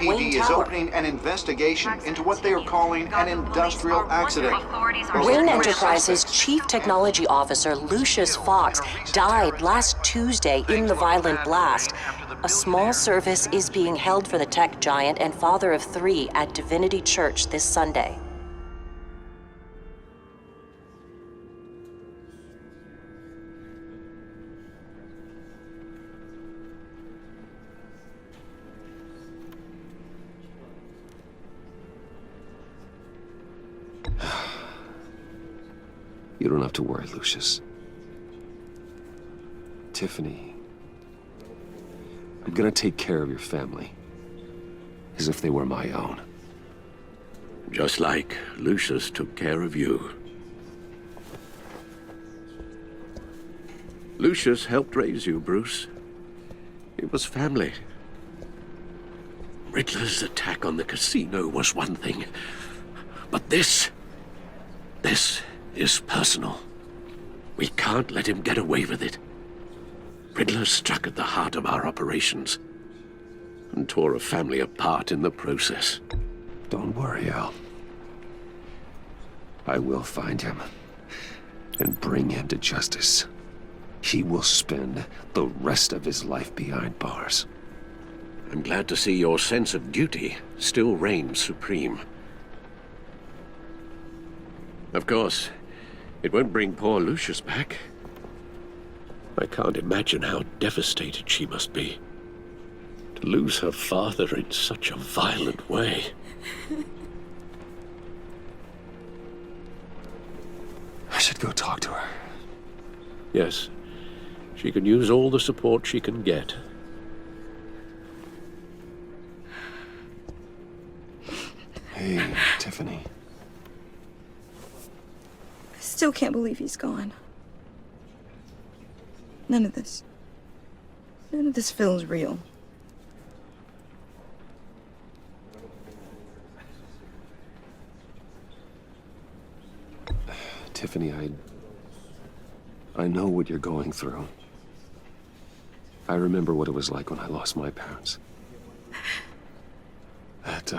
LAPD is opening an investigation into what they are calling an industrial accident. Wayne Enterprises Chief Technology Officer Lucius Fox died last Tuesday in the violent blast. A small service is being held for the tech giant and father of 3 at Divinity Church this Sunday. You don't have to worry, Lucius. Tiffany, I'm gonna take care of your family, as if they were my own. Just like Lucius took care of you. Lucius helped raise you, Bruce. It was family. Riddler's attack on the casino was one thing, but this is personal. We can't let him get away with it. Riddler struck at the heart of our operations and tore a family apart in the process. Don't worry, Al. I will find him and bring him to justice. He will spend the rest of his life behind bars. I'm glad to see your sense of duty still reigns supreme. Of course, it won't bring poor Lucius back. I can't imagine how devastated she must be to lose her father in such a violent way. I should go talk to her. Yes, she can use all the support she can get. Hey, Tiffany. I still can't believe he's gone. None of this feels real. Tiffany, I know what you're going through. I remember what it was like when I lost my parents. That,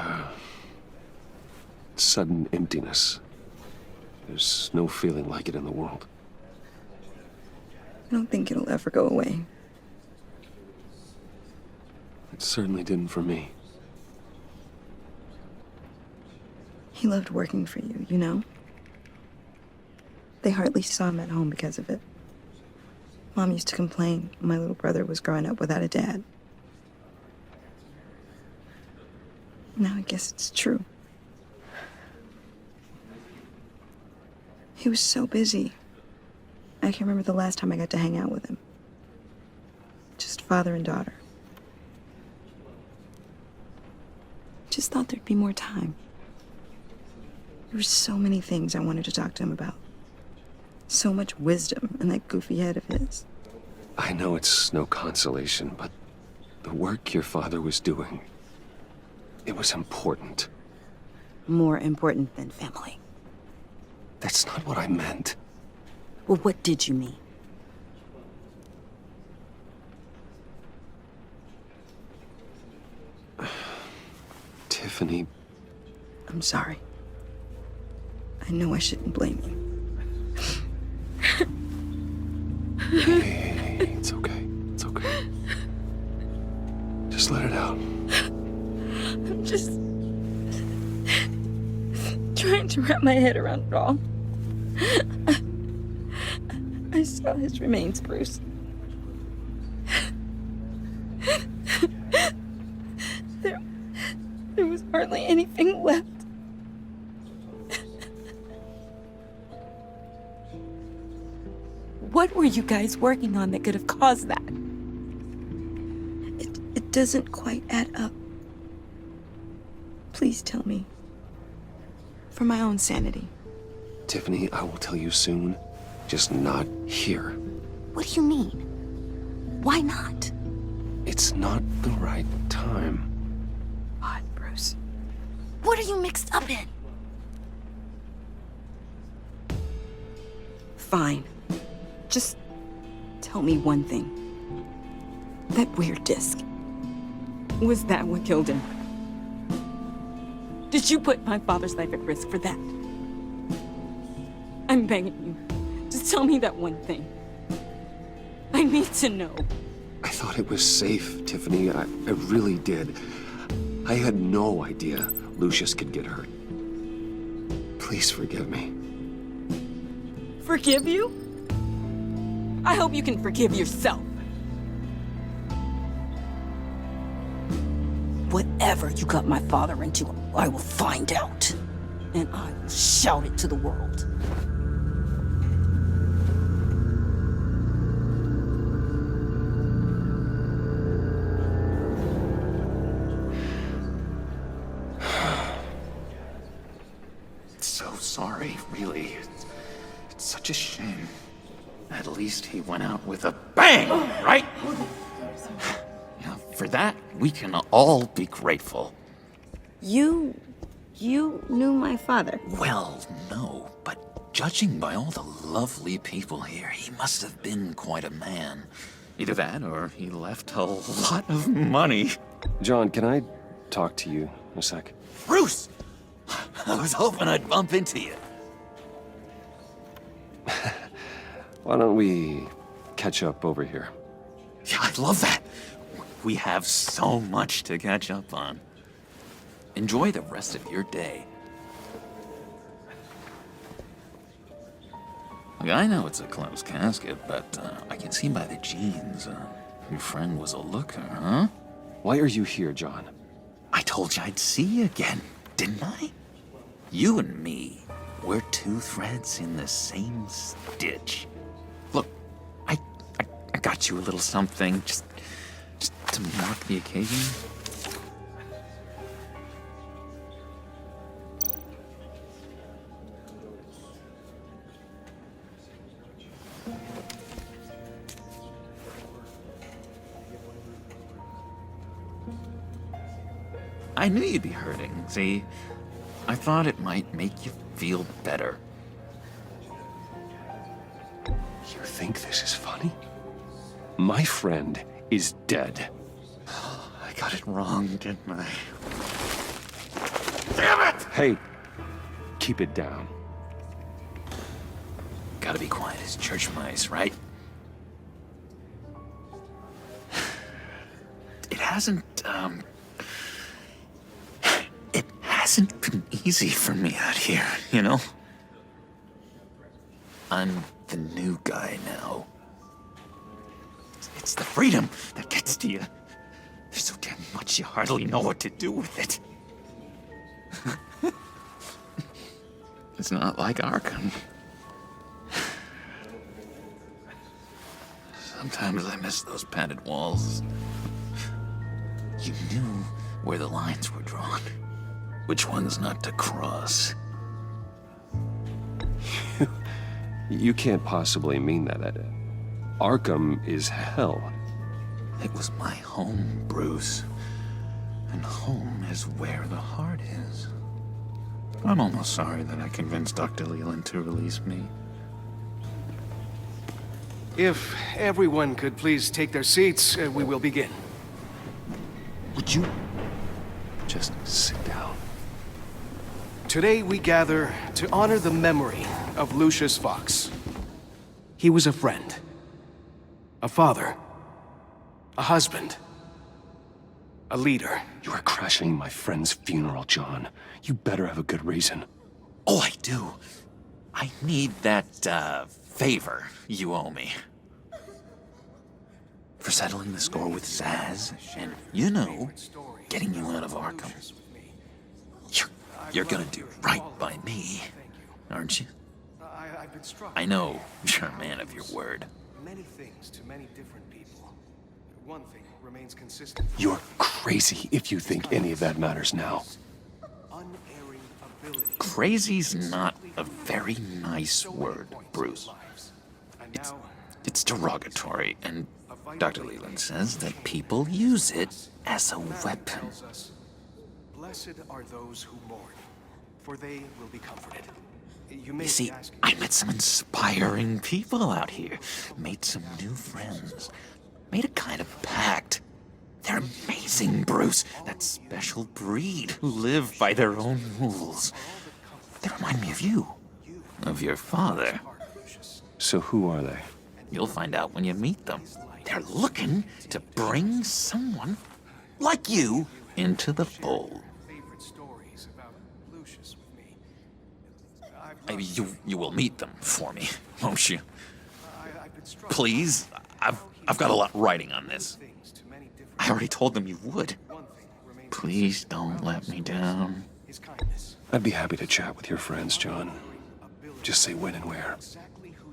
sudden emptiness. There's no feeling like it in the world. I don't think it'll ever go away. It certainly didn't for me. He loved working for you, you know? They hardly saw him at home because of it. Mom used to complain when my little brother was growing up without a dad. Now I guess it's true. He was so busy. I can't remember the last time I got to hang out with him. Just father and daughter. Just thought there'd be more time. There were so many things I wanted to talk to him about. So much wisdom in that goofy head of his. I know it's no consolation, but the work your father was doing, it was important. More important than family. That's not what I meant. Well, what did you mean? Tiffany. I'm sorry. I know I shouldn't blame you. Hey, it's okay. It's okay. Just let it out. I'm just trying to wrap my head around it all. I saw his remains, Bruce. There was hardly anything left. What were you guys working on that could have caused that? It doesn't quite add up. Please tell me. For my own sanity. Tiffany, I will tell you soon. Just not here. What do you mean? Why not? It's not the right time. What, Bruce? What are you mixed up in? Fine. Just tell me one thing. That weird disc. Was that what killed him? Did you put my father's life at risk for that? I'm begging you. Just tell me that one thing. I need to know. I thought it was safe, Tiffany. I really did. I had no idea Lucius could get hurt. Please forgive me. Forgive you? I hope you can forgive yourself. Whatever you got my father into, I will find out. And I will shout it to the world. So sorry, really. It's such a shame. At least he went out with a bang, right? Yeah, for that, we can all be grateful. You knew my father. Well, no, but judging by all the lovely people here, he must have been quite a man. Either that, or he left a lot of money. John, can I talk to you a sec? Bruce! I was hoping I'd bump into you. Why don't we catch up over here? Yeah, I love that. We have so much to catch up on. Enjoy the rest of your day. Look, I know it's a closed casket, but I can see by the jeans, your friend was a looker, huh? Why are you here, John? I told you I'd see you again, didn't I? You and me, we're two threads in the same stitch. Look, I got you a little something, just to mark the occasion. I knew you'd be hurting, see? I thought it might make you feel better. You think this is funny? My friend is dead. I got it wrong, didn't I? Damn it! Hey, keep it down. Gotta be quiet as church mice, right? It hasn't been easy for me out here, you know? I'm the new guy now. It's the freedom that gets to you. There's so damn much you hardly know what to do with it. It's not like Arkham. Sometimes I miss those padded walls. You knew where the lines were drawn. Which ones not to cross. You can't possibly mean that. Arkham is hell. It was my home, Bruce. And home is where the heart is. I'm almost sorry that I convinced Dr. Leland to release me. If everyone could please take their seats, we will begin. Would you just sit down? Today we gather to honor the memory of Lucius Fox. He was a friend, a father, a husband, a leader. You are crashing my friend's funeral, John. You better have a good reason. Oh, I do. I need that, favor you owe me. For settling the score with Zaz, and, you know, getting you out of Arkham. You're gonna do right by me, aren't you? I've been struck. I know you're a man of your word. Many things to many different people. One thing remains consistent. You're crazy if you think any of that matters now. Unerring ability. Crazy's not a very nice word, Bruce. It's derogatory, and Dr. Leland says that people use it as a weapon. Blessed are those who mourn, for they will be comforted. You see, I met some inspiring people out here, made some new friends, made a kind of pact. They're amazing. amazing, Bruce. That special breed who live by their own rules. They remind me of you. Of your father. So who are they? You'll find out when you meet them. They're looking to bring someone like you into the fold. You will meet them for me, won't you? Please? I've got a lot writing on this. I already told them you would. Please don't let me down. I'd be happy to chat with your friends, John. Just say when and where.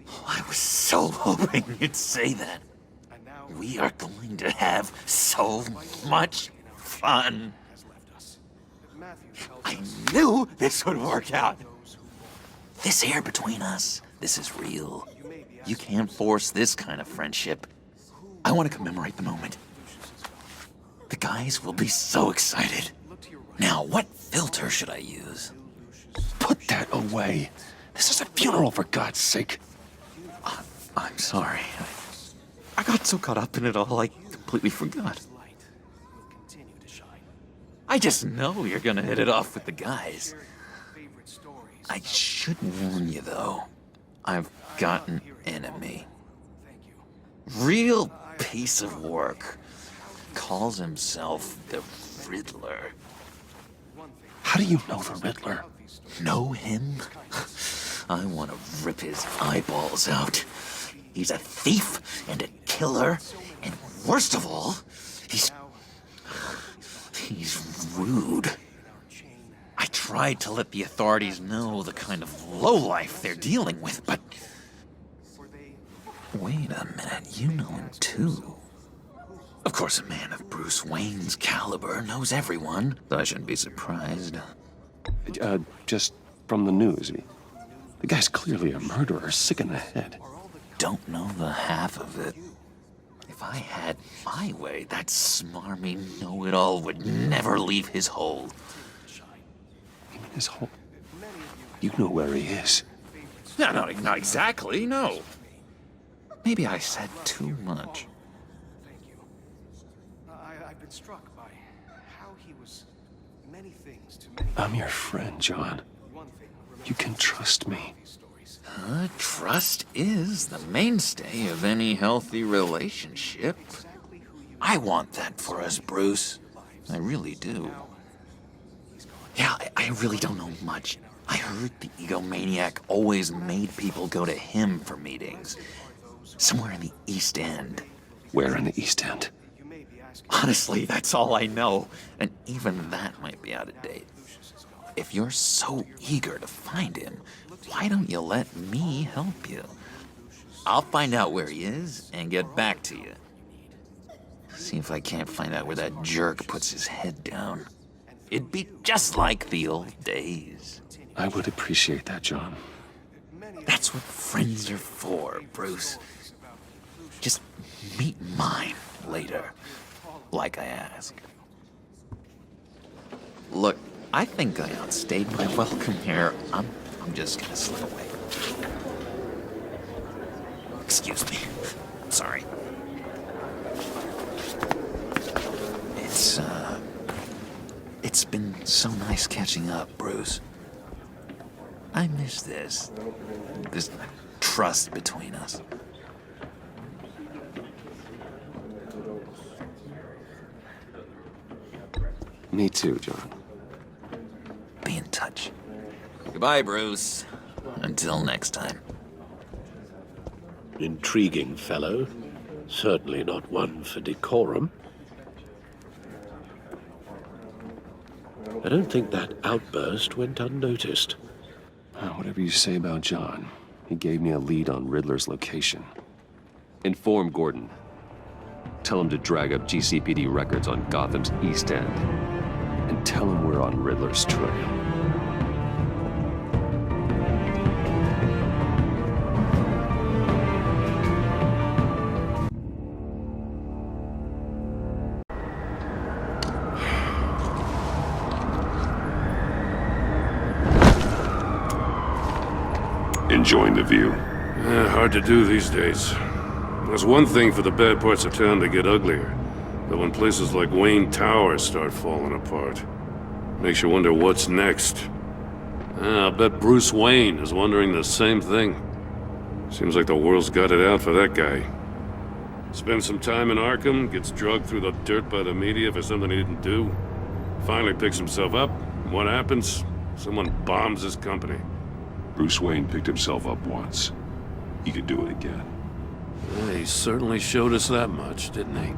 Oh, I was so hoping you'd say that. We are going to have so much fun. I knew this would work out. This here between us, this is real. You can't force this kind of friendship. I want to commemorate the moment. The guys will be so excited. Now, what filter should I use? Put that away. This is a funeral, for God's sake. I'm sorry. I got so caught up in it all, I completely forgot. I just know you're gonna hit it off with the guys. I should warn you, though. I've got an enemy. Real piece of work. Calls himself the Riddler. How do you know the Riddler? Know him? I want to rip his eyeballs out. He's a thief and a killer, and worst of all, he's rude. I tried to let the authorities know the kind of lowlife they're dealing with, but... Wait a minute, you know him too. Of course, a man of Bruce Wayne's caliber knows everyone, so I shouldn't be surprised. Just from the news. The guy's clearly a murderer, sick in the head. Don't know the half of it. If I had my way, that smarmy know-it-all would never leave his hole. You mean his hole? You know where he is. No, not exactly, no. Maybe I said too much. I've been struck by how he was many things to many. I'm your friend, John. You can trust me. Trust is the mainstay of any healthy relationship. I want that for us, Bruce. I really do. Yeah, I really don't know much. I heard the egomaniac always made people go to him for meetings. Somewhere in the East End. Where in the East End? Honestly, that's all I know. And even that might be out of date. If you're so eager to find him, why don't you let me help you? I'll find out where he is and get back to you. See if I can't find out where that jerk puts his head down. It'd be just like the old days. I would appreciate that, John. That's what friends are for, Bruce. Just meet mine later, like I asked. Look, I think I outstayed my welcome here. I'm just gonna slip away. Excuse me. Sorry. It's been so nice catching up, Bruce. I miss this trust between us. Me too, John. Be in touch. Goodbye, Bruce. Until next time. Intriguing fellow. Certainly not one for decorum. I don't think that outburst went unnoticed. Whatever you say about John, he gave me a lead on Riddler's location. Inform Gordon. Tell him to drag up GCPD records on Gotham's East End. And tell him we're on Riddler's trail. Enjoying the view? Hard to do these days. There's one thing for the bad parts of town to get uglier. But when places like Wayne Tower start falling apart, makes you wonder what's next. I'll bet Bruce Wayne is wondering the same thing. Seems like the world's got it out for that guy. Spends some time in Arkham, gets drugged through the dirt by the media for something he didn't do. Finally picks himself up. What happens? Someone bombs his company. Bruce Wayne picked himself up once. He could do it again. He certainly showed us that much, didn't he?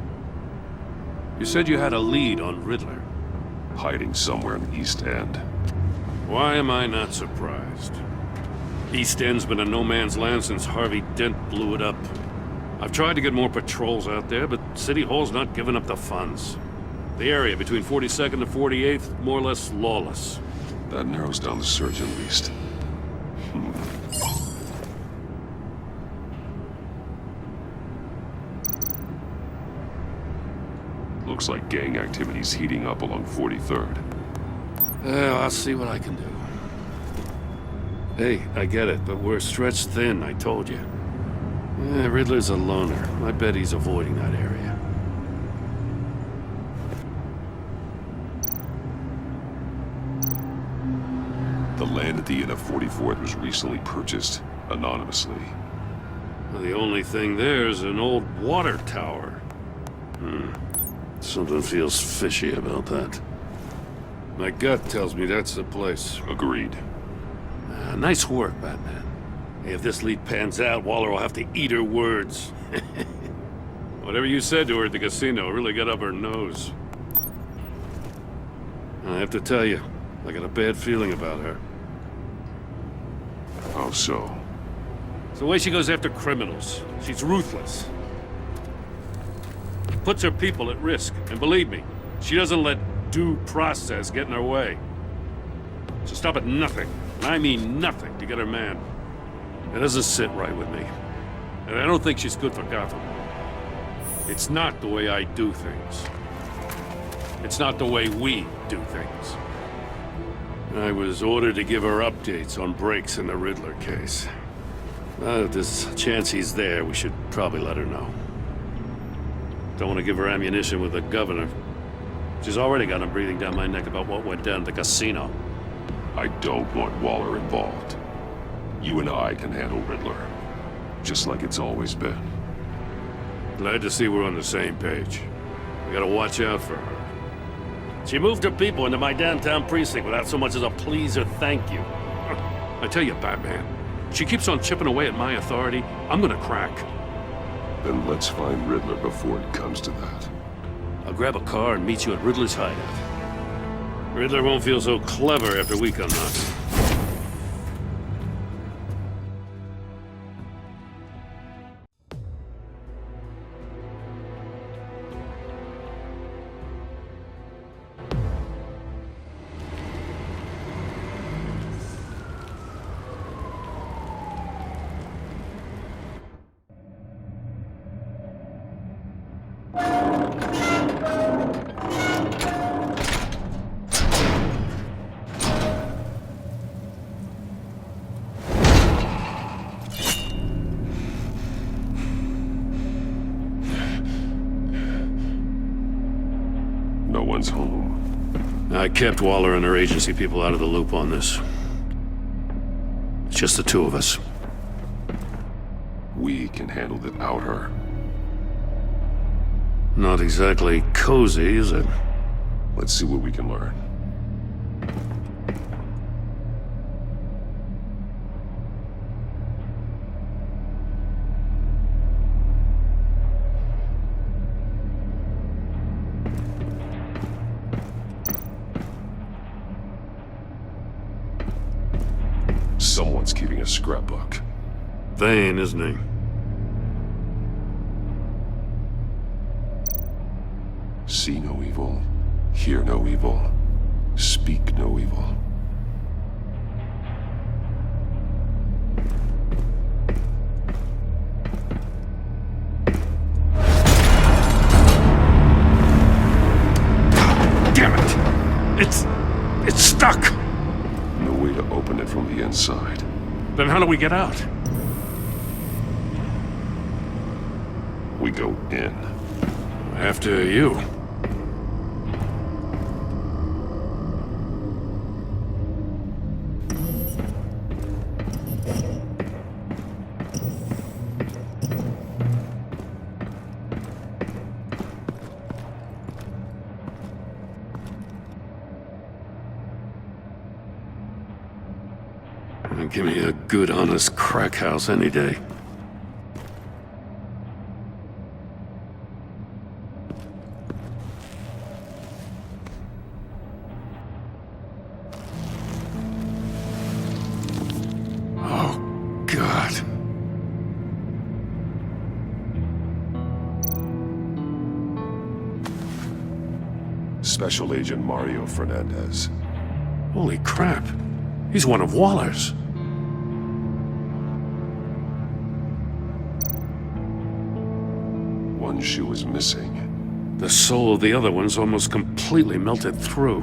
You said you had a lead on Riddler. Hiding somewhere in the East End. Why am I not surprised? East End's been a no-man's land since Harvey Dent blew it up. I've tried to get more patrols out there, but City Hall's not giving up the funds. The area between 42nd and 48th, more or less lawless. That narrows down the search at least. Looks like gang activity's heating up along 43rd. Well, I'll see what I can do. Hey, I get it, but we're stretched thin, I told you. Riddler's a loner. I bet he's avoiding that area. The land at the end of 44th was recently purchased, anonymously. Well, the only thing there is an old water tower. Something feels fishy about that. My gut tells me that's the place. Agreed. Nice work, Batman. Hey, if this lead pans out, Waller will have to eat her words. Whatever you said to her at the casino really got up her nose. I have to tell you, I got a bad feeling about her. How so? It's the way she goes after criminals. She's ruthless. Puts her people at risk. And believe me, she doesn't let due process get in her way. She'll stop at nothing, and I mean nothing, to get her man. It doesn't sit right with me. And I don't think she's good for Gotham. It's not the way I do things. It's not the way we do things. I was ordered to give her updates on breaks in the Riddler case. If there's a chance he's there, we should probably let her know. Don't want to give her ammunition with the governor. She's already got him breathing down my neck about what went down at the casino. I don't want Waller involved. You and I can handle Riddler. Just like it's always been. Glad to see we're on the same page. We gotta watch out for her. She moved her people into my downtown precinct without so much as a please or thank you. I tell you, Batman, she keeps on chipping away at my authority, I'm gonna crack. Then let's find Riddler before it comes to that. I'll grab a car and meet you at Riddler's hideout. Riddler won't feel so clever after we come knocking. No one's home. I kept Waller and her agency people out of the loop on this. It's just the two of us. We can handle it without her. Not exactly cozy, is it? Let's see what we can learn. Someone's keeping a scrapbook. Vane, isn't he? See no evil, hear no evil, speak no evil. Damn it! It's stuck! No way to open it from the inside. Then how do we get out? We go in. After you. Give me a good, honest crack house any day. Oh, God. Special Agent Mario Fernandez. Holy crap. He's one of Waller's. One shoe is missing. The soul of the other one's almost completely melted through.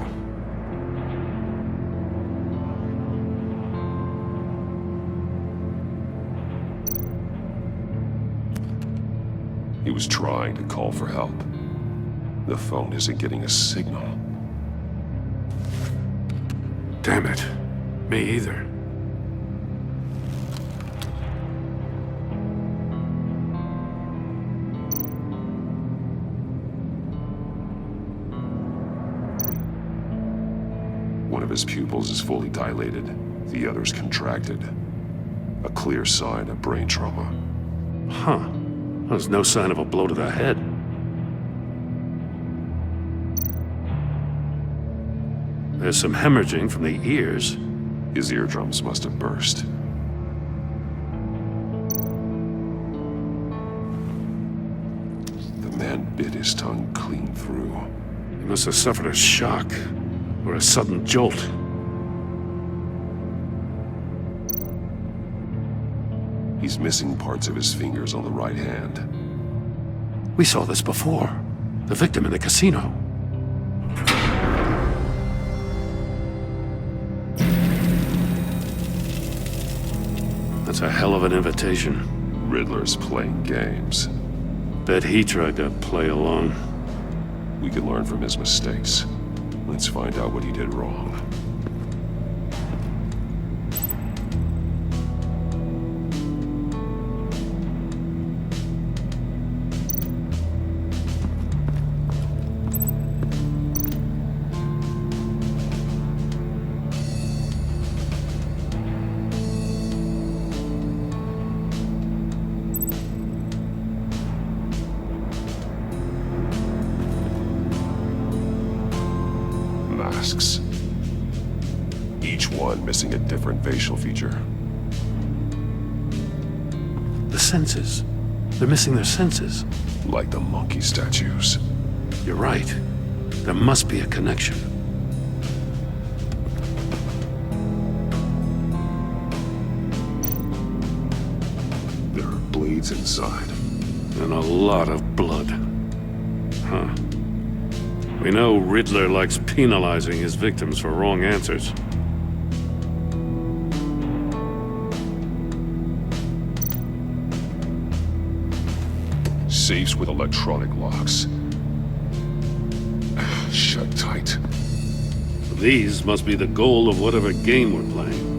He was trying to call for help. The phone isn't getting a signal. Damn it. Me either. One of his pupils is fully dilated. The other's contracted. A clear sign of brain trauma. Huh. There's no sign of a blow to the head. There's some hemorrhaging from the ears. His eardrums must have burst. The man bit his tongue clean through. He must have suffered a shock, or a sudden jolt. He's missing parts of his fingers on the right hand. We saw this before. The victim in the casino. That's a hell of an invitation. Riddler's playing games. Bet he tried to play along. We can learn from his mistakes. Let's find out what he did wrong. Masks. Each one missing a different facial feature. The senses. They're missing their senses. Like the monkey statues. You're right. There must be a connection. There are blades inside. And a lot of blood. Huh. We know Riddler likes penalizing his victims for wrong answers. Safes with electronic locks. Shut tight. These must be the goal of whatever game we're playing.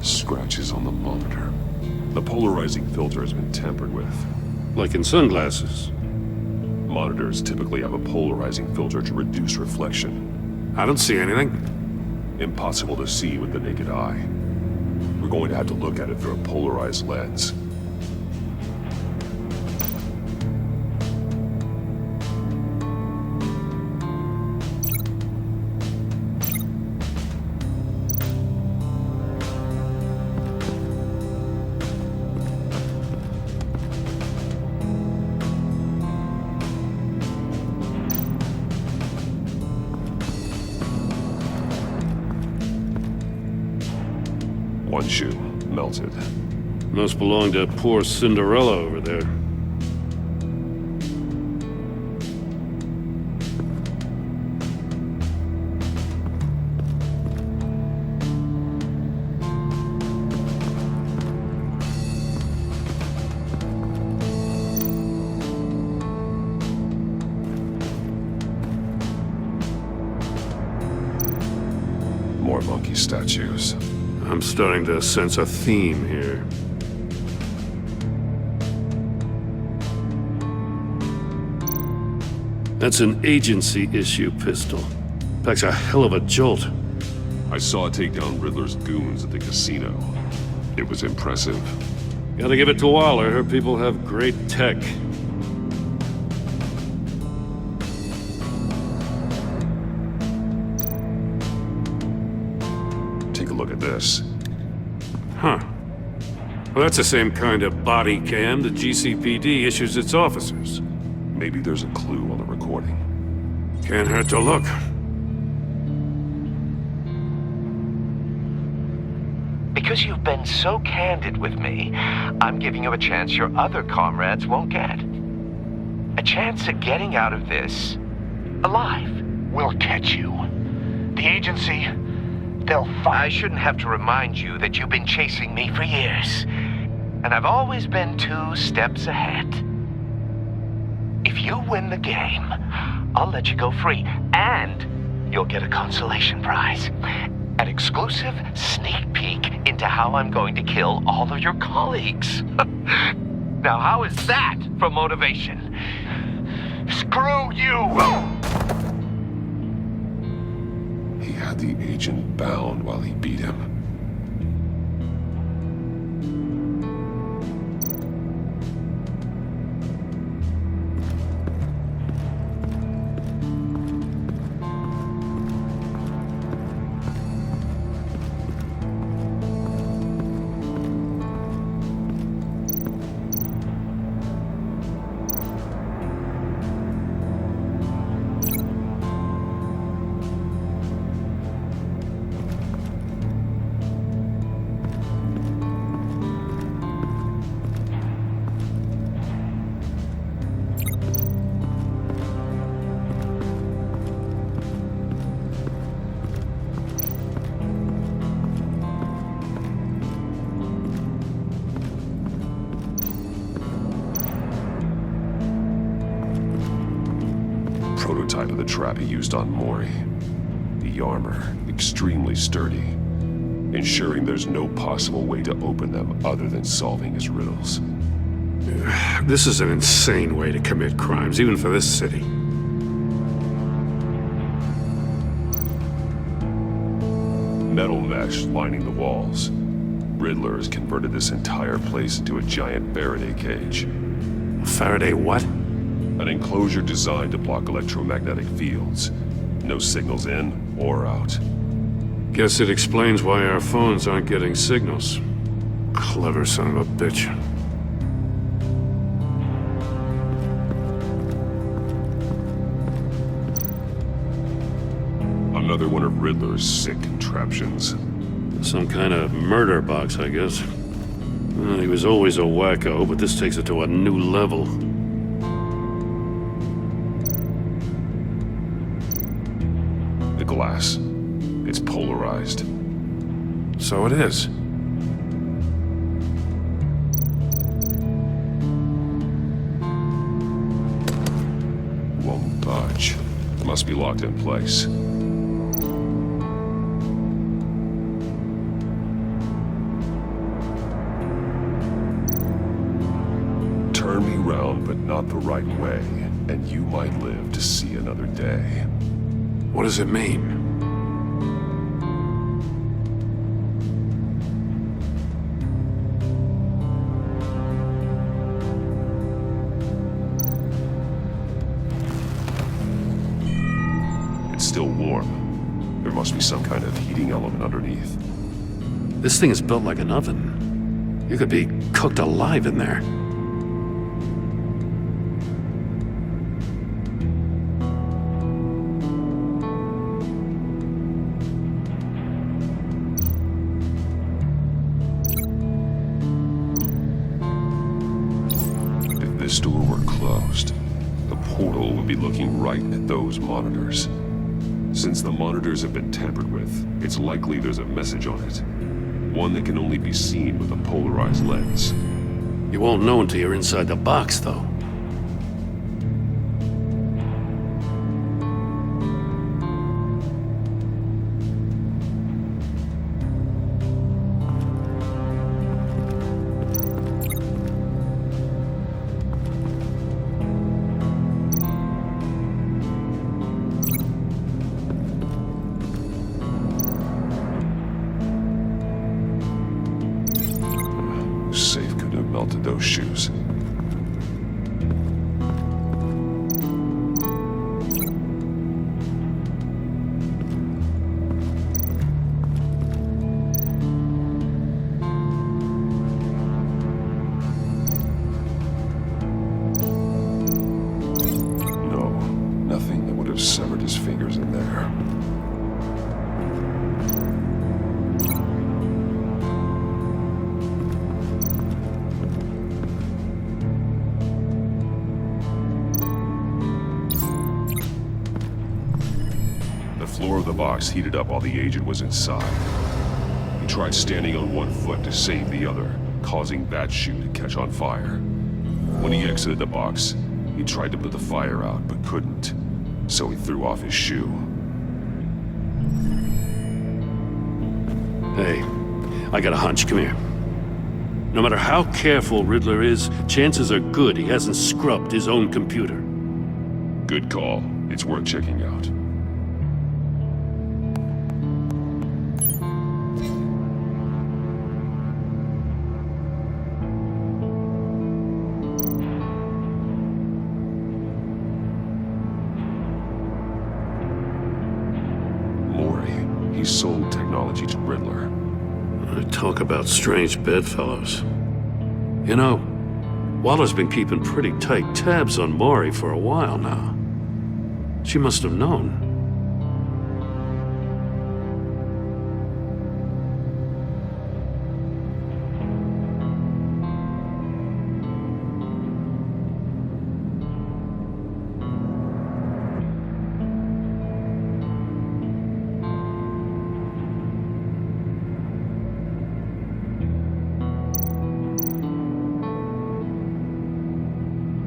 Scratches on the monitor. The polarizing filter has been tampered with. Like in sunglasses. Monitors typically have a polarizing filter to reduce reflection. I don't see anything. Impossible to see with the naked eye. We're going to have to look at it through a polarized lens. One shoe, melted. Must belong to poor Cinderella over there. More monkey statues. I'm starting to sense a theme here. That's an agency issue pistol. Packs a hell of a jolt. I saw it take down Riddler's goons at the casino. It was impressive. Gotta give it to Waller. Her people have great tech. Take a look at this. Huh. Well, that's the same kind of body cam the GCPD issues its officers. Maybe there's a clue on the recording. Can't hurt to look. Because you've been so candid with me, I'm giving you a chance your other comrades won't get. A chance at getting out of this alive. We'll catch you. The agency, they'll I shouldn't have to remind you that you've been chasing me for years. And I've always been 2 steps ahead. If you win the game, I'll let you go free, and you'll get a consolation prize. An exclusive sneak peek into how I'm going to kill all of your colleagues. Now, how is that for motivation? screw you! He had the agent bound while he beat him. Prototype of the trap he used on Mori. The armor, extremely sturdy, ensuring there's no possible way to open them other than solving his riddles. This is an insane way to commit crimes, even for this city. Metal mesh lining the walls. Riddler has converted this entire place into a giant Faraday cage. Faraday what? An enclosure designed to block electromagnetic fields. No signals in or out. Guess it explains why our phones aren't getting signals. Clever son of a bitch. Another one of Riddler's sick contraptions. Some kind of murder box, I guess. Well, he was always a wacko, but this takes it to a new level. The glass. It's polarized. So it is. Won't budge. Must be locked in place. Turn me round, but not the right way, and you might live to see another day. What does it mean? It's still warm. There must be some kind of heating element underneath. This thing is built like an oven. You could be cooked alive in there. store were closed, the portal would be looking right at those monitors. Since the monitors have been tampered with, it's likely there's a message on it. One that can only be seen with a polarized lens. You won't know until you're inside the box, though. Safe couldn't have melted those shoes. No, nothing that would have severed his fingers in there. The floor of the box heated up while the agent was inside. He tried standing on one foot to save the other, causing that shoe to catch on fire. When he exited the box, he tried to put the fire out, but couldn't, so he threw off his shoe. Hey, I got a hunch. Come here. No matter how careful Riddler is, chances are good he hasn't scrubbed his own computer. Good call. It's worth checking out. He sold technology to Riddler. Talk about strange bedfellows. You know, Waller's been keeping pretty tight tabs on Maury for a while now. She must have known.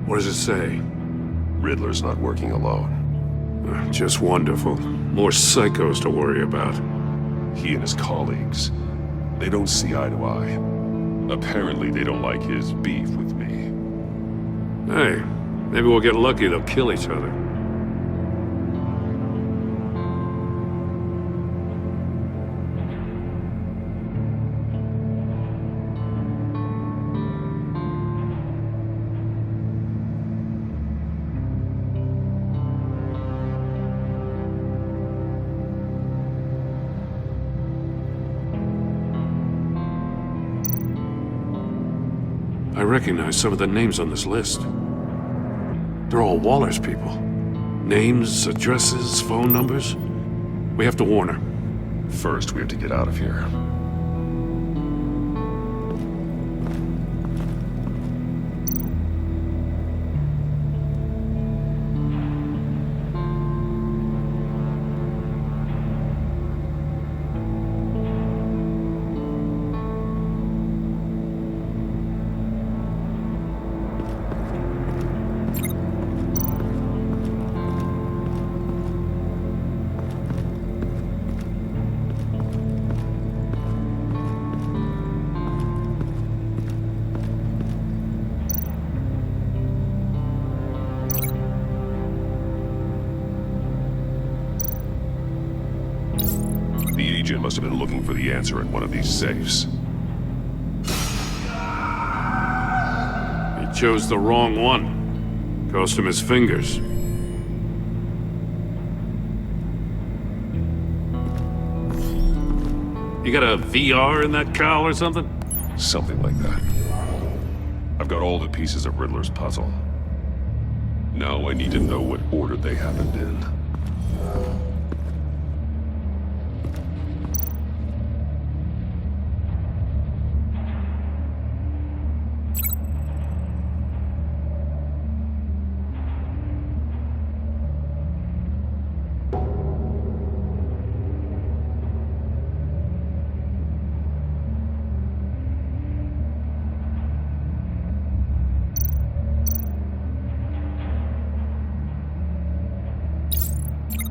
What does it say? Riddler's not working alone. Just wonderful. More psychos to worry about. He and his colleagues, they don't see eye to eye. Apparently they don't like his beef with me. Hey, maybe we'll get lucky they'll kill each other. I recognize some of the names on this list. They're all Waller's people. Names, addresses, phone numbers. We have to warn her. First, we have to get out of here. The agent must have been looking for the answer in one of these safes. He chose the wrong one. Cost him his fingers. You got a VR in that cowl or something? Something like that. I've got all the pieces of Riddler's puzzle. Now I need to know what order they happened in.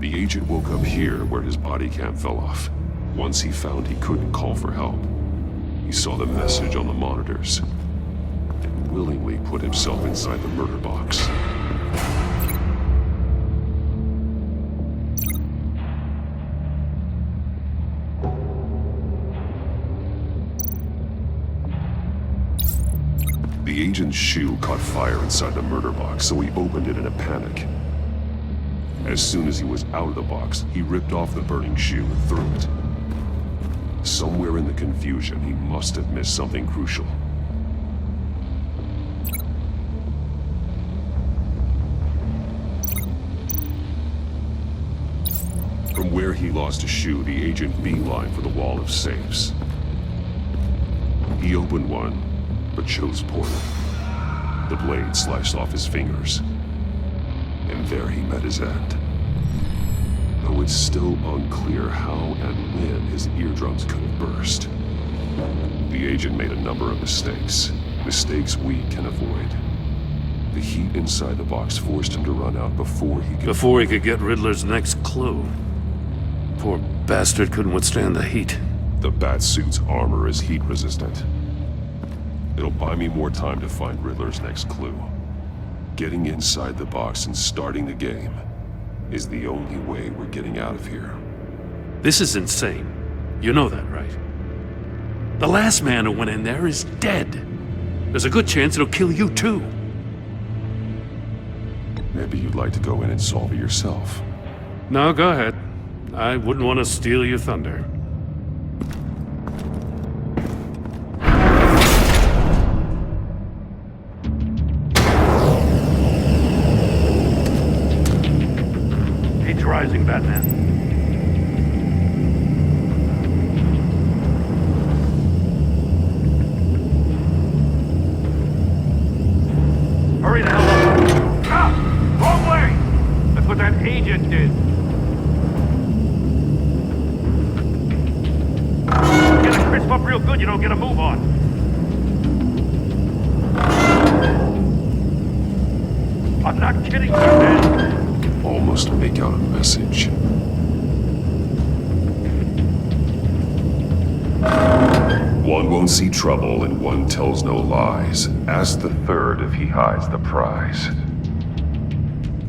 The agent woke up here where his body cam fell off. Once he found he couldn't call for help, he saw the message on the monitors and willingly put himself inside the murder box. The agent's shoe caught fire inside the murder box, so he opened it in a panic. As soon as he was out of the box, he ripped off the burning shoe and threw it. Somewhere in the confusion, he must have missed something crucial. From where he lost a shoe, the agent beelined for the wall of safes. He opened one, but chose poorly. The blade sliced off his fingers, and there he met his end. Though it's still unclear how and when his eardrums could have burst. The agent made a number of mistakes we can avoid. The heat inside the box forced him to run out before he could get Riddler's next clue. Poor bastard couldn't withstand the heat. The Batsuit's armor is heat resistant. It'll buy me more time to find Riddler's next clue. Getting inside the box and starting the game is the only way we're getting out of here. This is insane. You know that, right? The last man who went in there is dead. There's a good chance it'll kill you too. Maybe you'd like to go in and solve it yourself. No, go ahead. I wouldn't want to steal your thunder. Heat's rising, Batman. Hurry the hell up! Ah! Wrong way! That's what that agent did. Get a crisp up real good, you don't get a move on. I'm not kidding, Batman. Almost make out a message. One won't see trouble and one tells no lies. Ask the third if he hides the prize.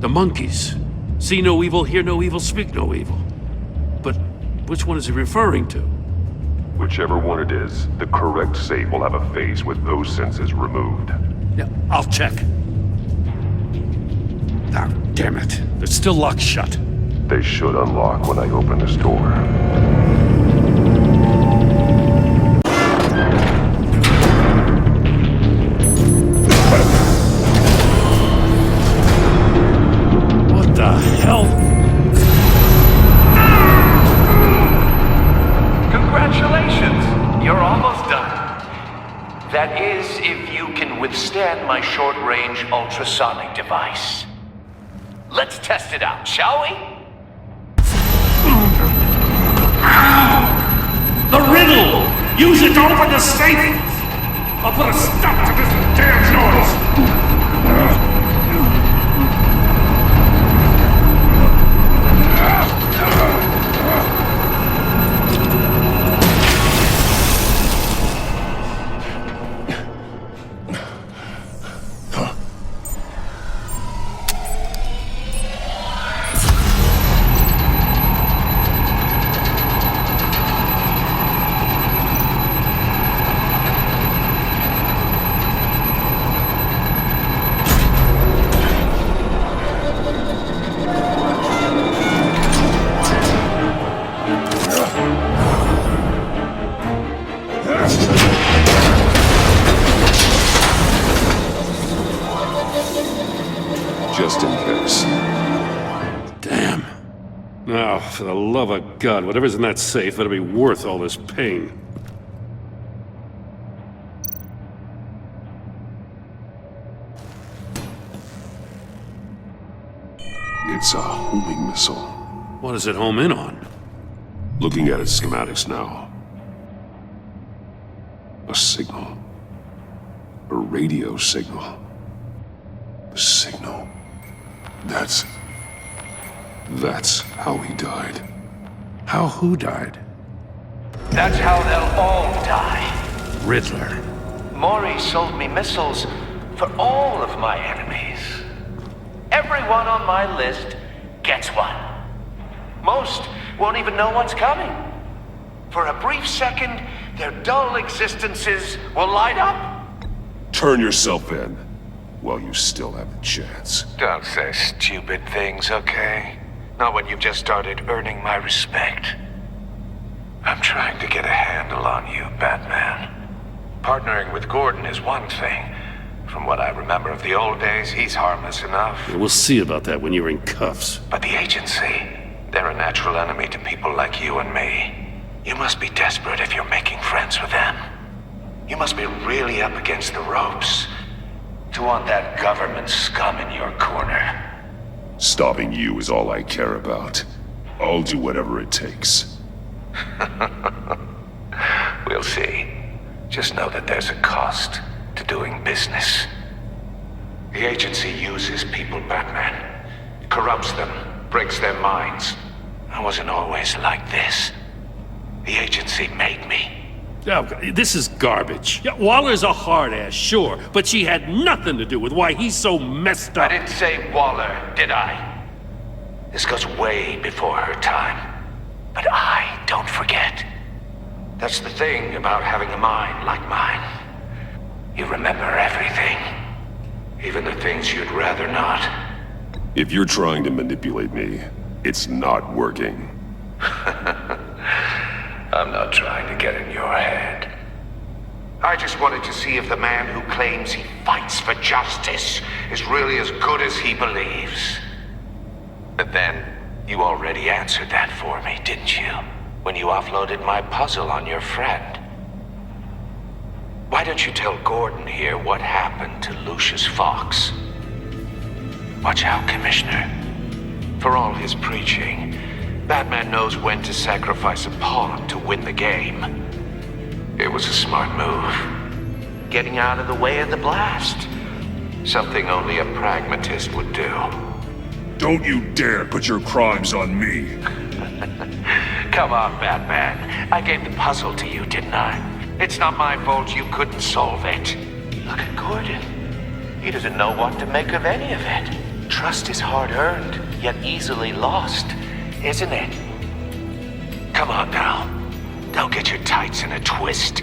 The monkeys. See no evil, hear no evil, speak no evil. But which one is he referring to? Whichever one it is, the correct safe will have a face with those senses removed. Yeah, I'll check. Ah, damn it. They're still locked shut. They should unlock when I open this door. What the hell? Congratulations! You're almost done. That is, if you can withstand my short-range ultrasonic device. Let's test it out, shall we? The riddle! Use it to open the safe! I'll put a stop to this damn noise! Just in case. Damn. Now, for the love of God, whatever's in that safe better be worth all this pain. It's a homing missile. What does it home in on? Looking at its schematics now. A signal. A radio signal. A signal. That's... That's how he died. How who died? That's how they'll all die. Riddler. Maury sold me missiles for all of my enemies. Everyone on my list gets one. Most won't even know what's coming. For a brief second, their dull existences will light up. Turn yourself in while you still have the chance. Don't say stupid things, okay? Not when you've just started earning my respect. I'm trying to get a handle on you, Batman. Partnering with Gordon is one thing. From what I remember of the old days, he's harmless enough. Yeah, we'll see about that when you're in cuffs. But the agency, they're a natural enemy to people like you and me. You must be desperate if you're making friends with them. You must be really up against the ropes to want that government scum in your corner. Stopping you is all I care about. I'll do whatever it takes. We'll see. Just know that there's a cost to doing business. The agency uses people, Batman. Corrupts them, breaks their minds. I wasn't always like this. The agency made me. Oh, this is garbage. Yeah, Waller's a hard-ass, sure, but she had nothing to do with why he's so messed up. I didn't say Waller, did I? This goes way before her time. But I don't forget. That's the thing about having a mind like mine. You remember everything. Even the things you'd rather not. If you're trying to manipulate me, it's not working. I'm not trying to get in your head. I just wanted to see if the man who claims he fights for justice is really as good as he believes. But then, you already answered that for me, didn't you? When you offloaded my puzzle on your friend. Why don't you tell Gordon here what happened to Lucius Fox? Watch out, Commissioner. For all his preaching, Batman knows when to sacrifice a pawn to win the game. It was a smart move. Getting out of the way of the blast. Something only a pragmatist would do. Don't you dare put your crimes on me. Come on, Batman. I gave the puzzle to you, didn't I? It's not my fault you couldn't solve it. Look at Gordon. He doesn't know what to make of any of it. Trust is hard-earned, yet easily lost, isn't it? Come on now. Don't get your tights in a twist.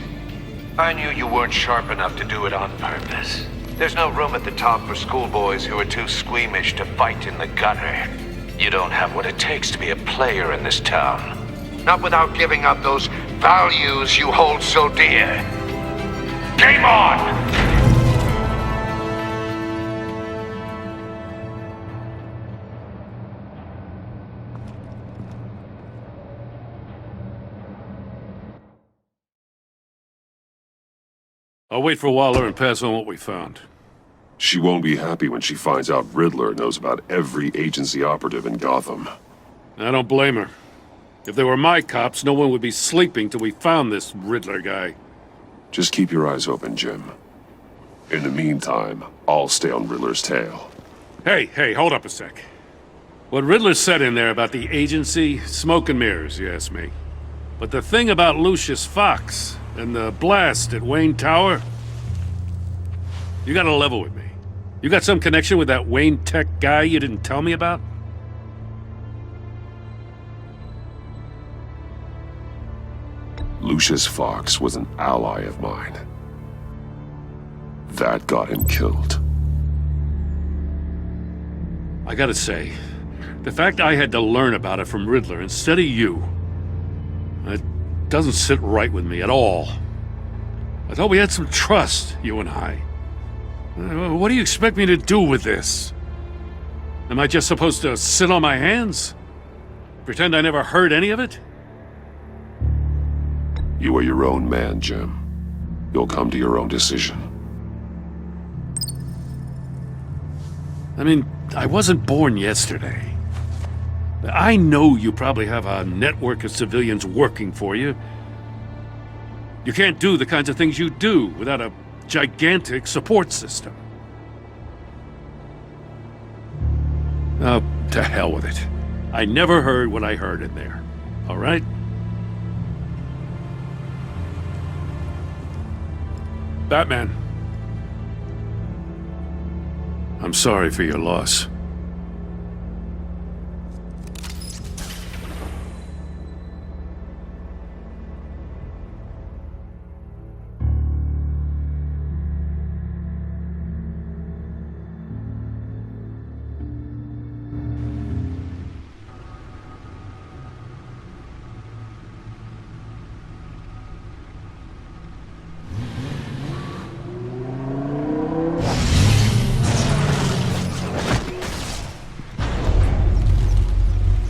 I knew you weren't sharp enough to do it on purpose. There's no room at the top for schoolboys who are too squeamish to fight in the gutter. You don't have what it takes to be a player in this town. Not without giving up those values you hold so dear. Game on! I'll wait for Waller and pass on what we found. She won't be happy when she finds out Riddler knows about every agency operative in Gotham. I don't blame her. If they were my cops, no one would be sleeping till we found this Riddler guy. Just keep your eyes open, Jim. In the meantime, I'll stay on Riddler's tail. Hey, hold up a sec. What Riddler said in there about the agency, smoke and mirrors, you ask me. But the thing about Lucius Fox and the blast at Wayne Tower, you gotta level with me. You got some connection with that Wayne Tech guy you didn't tell me about? Lucius Fox was an ally of mine. That got him killed. I gotta say, the fact I had to learn about it from Riddler instead of you, it doesn't sit right with me at all. I thought we had some trust, you and I. What do you expect me to do with this? Am I just supposed to sit on my hands? Pretend I never heard any of it? You are your own man, Jim. You'll come to your own decision. I mean, I wasn't born yesterday. I know you probably have a network of civilians working for you. You can't do the kinds of things you do without a gigantic support system. Oh, to hell with it. I never heard what I heard in there. All right? Batman. I'm sorry for your loss.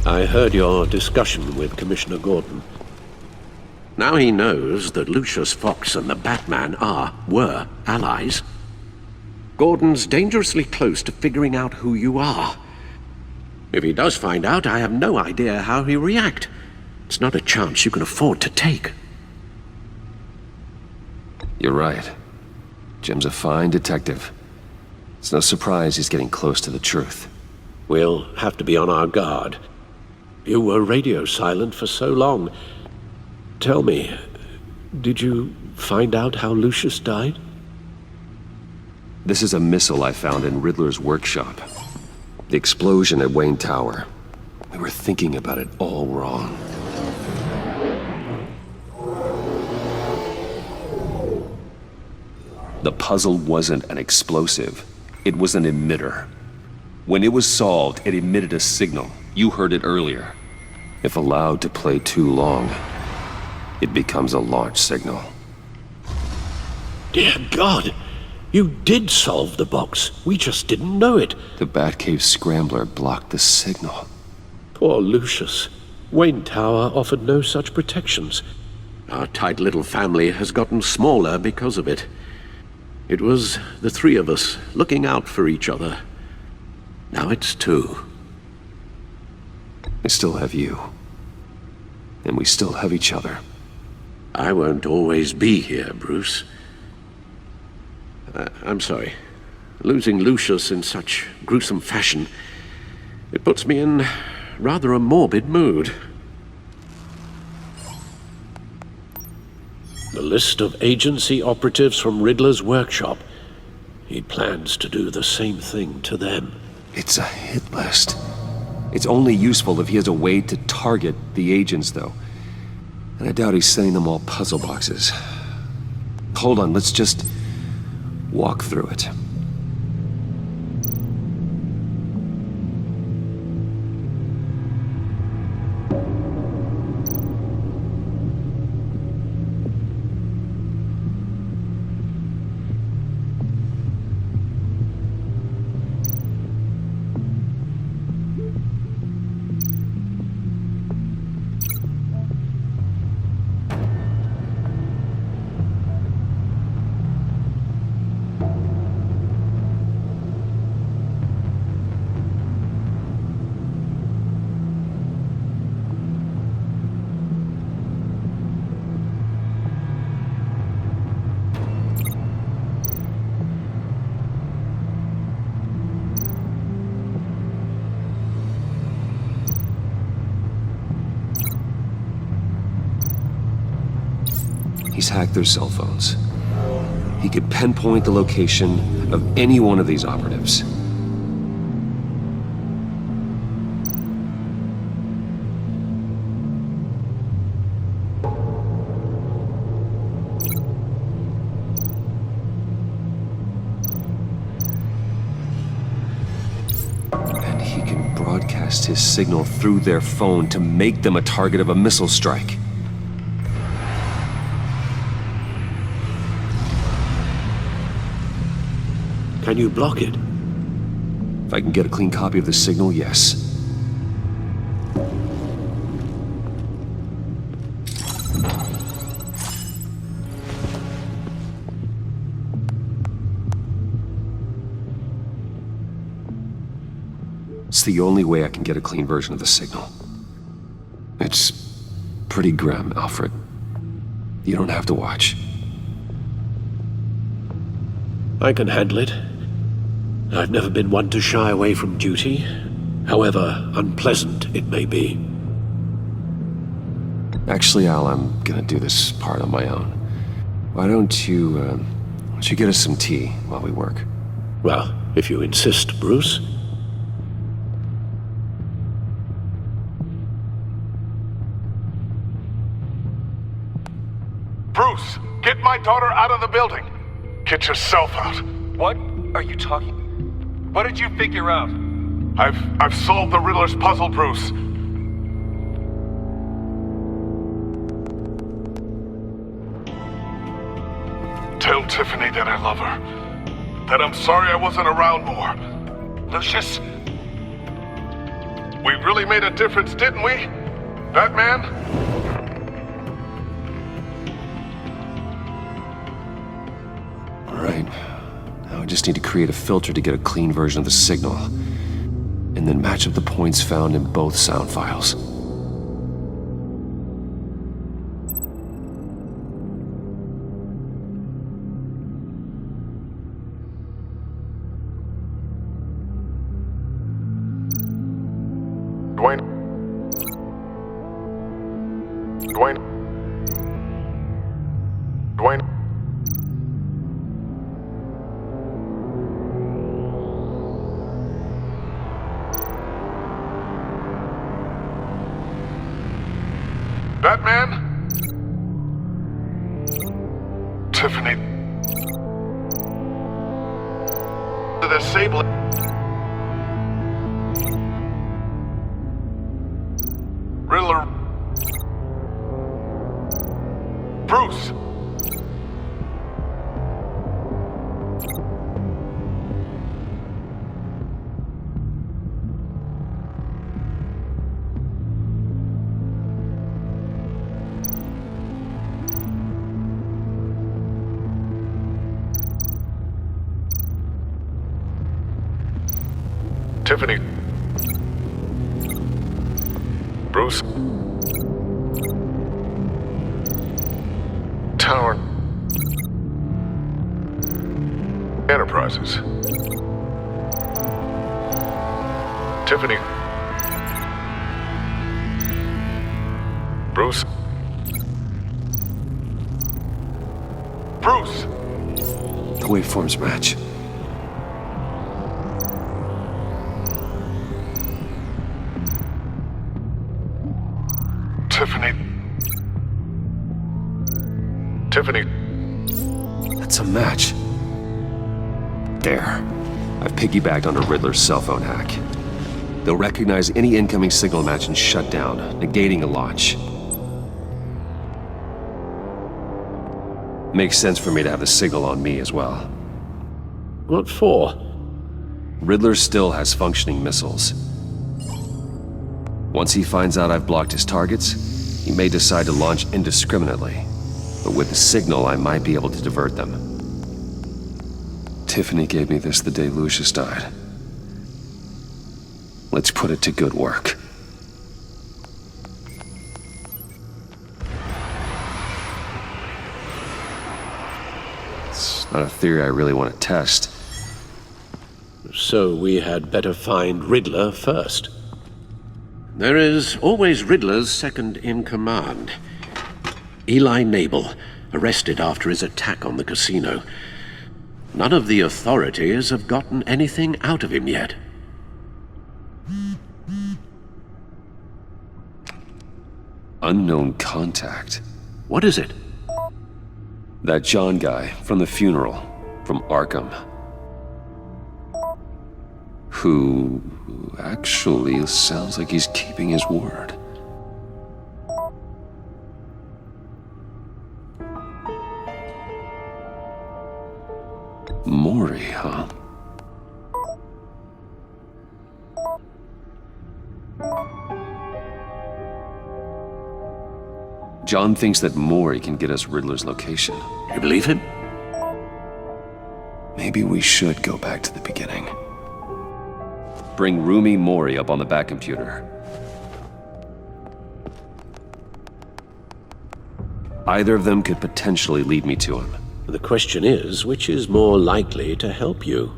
I heard your discussion with Commissioner Gordon. Now he knows that Lucius Fox and the Batman were allies. Gordon's dangerously close to figuring out who you are. If he does find out, I have no idea how he'll react. It's not a chance you can afford to take. You're right. Jim's a fine detective. It's no surprise he's getting close to the truth. We'll have to be on our guard. You were radio silent for so long. Tell me, did you find out how Lucius died? This is a missile I found in Riddler's workshop. The explosion at Wayne Tower. We were thinking about it all wrong. The puzzle wasn't an explosive. It was an emitter. When it was solved, it emitted a signal. You heard it earlier. If allowed to play too long, it becomes a launch signal. Dear God! You did solve the box. We just didn't know it. The Batcave scrambler blocked the signal. Poor Lucius. Wayne Tower offered no such protections. Our tight little family has gotten smaller because of it. It was the three of us looking out for each other. Now it's two. I still have you. And we still have each other. I won't always be here, Bruce. I'm sorry. Losing Lucius in such gruesome fashion, it puts me in rather a morbid mood. The list of agency operatives from Riddler's workshop. He plans to do the same thing to them. It's a hit list. It's only useful if he has a way to target the agents, though. And I doubt he's sending them all puzzle boxes. Hold on, let's just walk through it. He's hacked their cell phones. He could pinpoint the location of any one of these operatives. And he can broadcast his signal through their phone to make them a target of a missile strike. Can you block it? If I can get a clean copy of the signal, yes. It's the only way I can get a clean version of the signal. It's pretty grim, Alfred. You don't have to watch. I can handle it. I've never been one to shy away from duty. however unpleasant it may be. Actually, Al, I'm gonna do this part on my own. Why don't you get us some tea while we work? Well, if you insist, Bruce. Bruce, get my daughter out of the building. Get yourself out. What are you talking? What did you figure out? I've solved the Riddler's puzzle, Bruce. Tell Tiffany that I love her. That I'm sorry I wasn't around more. Lucius? We really made a difference, didn't we? Batman? All right. Now I just need to create a filter to get a clean version of the signal. And then match up the points found in both sound files. Dwayne. Batman? Tiffany. The disabling. Riddler. Bruce. Tiffany. Bruce. Tower. Enterprises. Tiffany. Bruce. Bruce! The waveforms match. Tiffany. Tiffany. That's a match. There. I've piggybacked on a Riddler's cell phone hack. They'll recognize any incoming signal match and shut down, negating a launch. Makes sense for me to have the signal on me as well. What for? Riddler still has functioning missiles. Once he finds out I've blocked his targets, he may decide to launch indiscriminately. But with the signal, I might be able to divert them. Tiffany gave me this the day Lucius died. Let's put it to good work. It's not a theory I really want to test. So we had better find Riddler first. There is always Riddler's second-in-command. Eli Nabel, arrested after his attack on the casino. None of the authorities have gotten anything out of him yet. Unknown contact. What is it? That John guy from the funeral, from Arkham. Who actually sounds like he's keeping his word. Maury, huh? John thinks that Maury can get us Riddler's location. You believe him? Maybe we should go back to the beginning. Bring Rumi Maury up on the back computer. Either of them could potentially lead me to him. The question is, which is more likely to help you?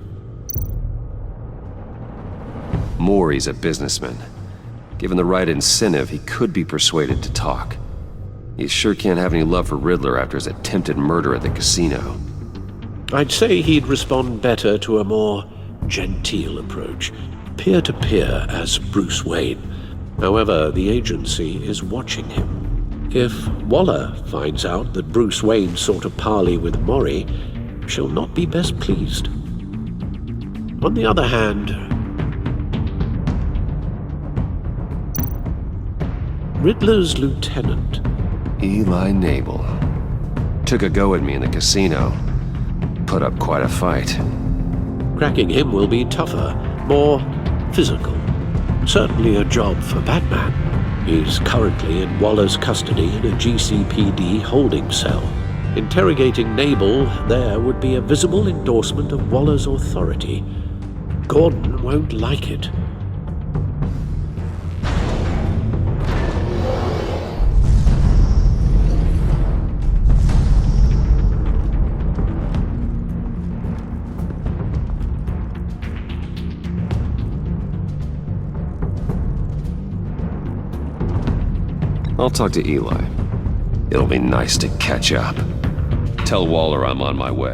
Maury's a businessman. Given the right incentive, he could be persuaded to talk. He sure can't have any love for Riddler after his attempted murder at the casino. I'd say he'd respond better to a more genteel approach, peer-to-peer as Bruce Wayne. However, the agency is watching him. If Waller finds out that Bruce Wayne sought a parley with Maury, she'll not be best pleased. On the other hand, Riddler's lieutenant, Eli Nabel, took a go at me in the casino. Put up quite a fight. cracking him will be tougher, more physical. Certainly a job for Batman. He's currently in Waller's custody in a GCPD holding cell. Interrogating Nabel there would be a visible endorsement of Waller's authority. Gordon won't like it. I'll talk to Eli. It'll be nice to catch up. Tell Waller I'm on my way.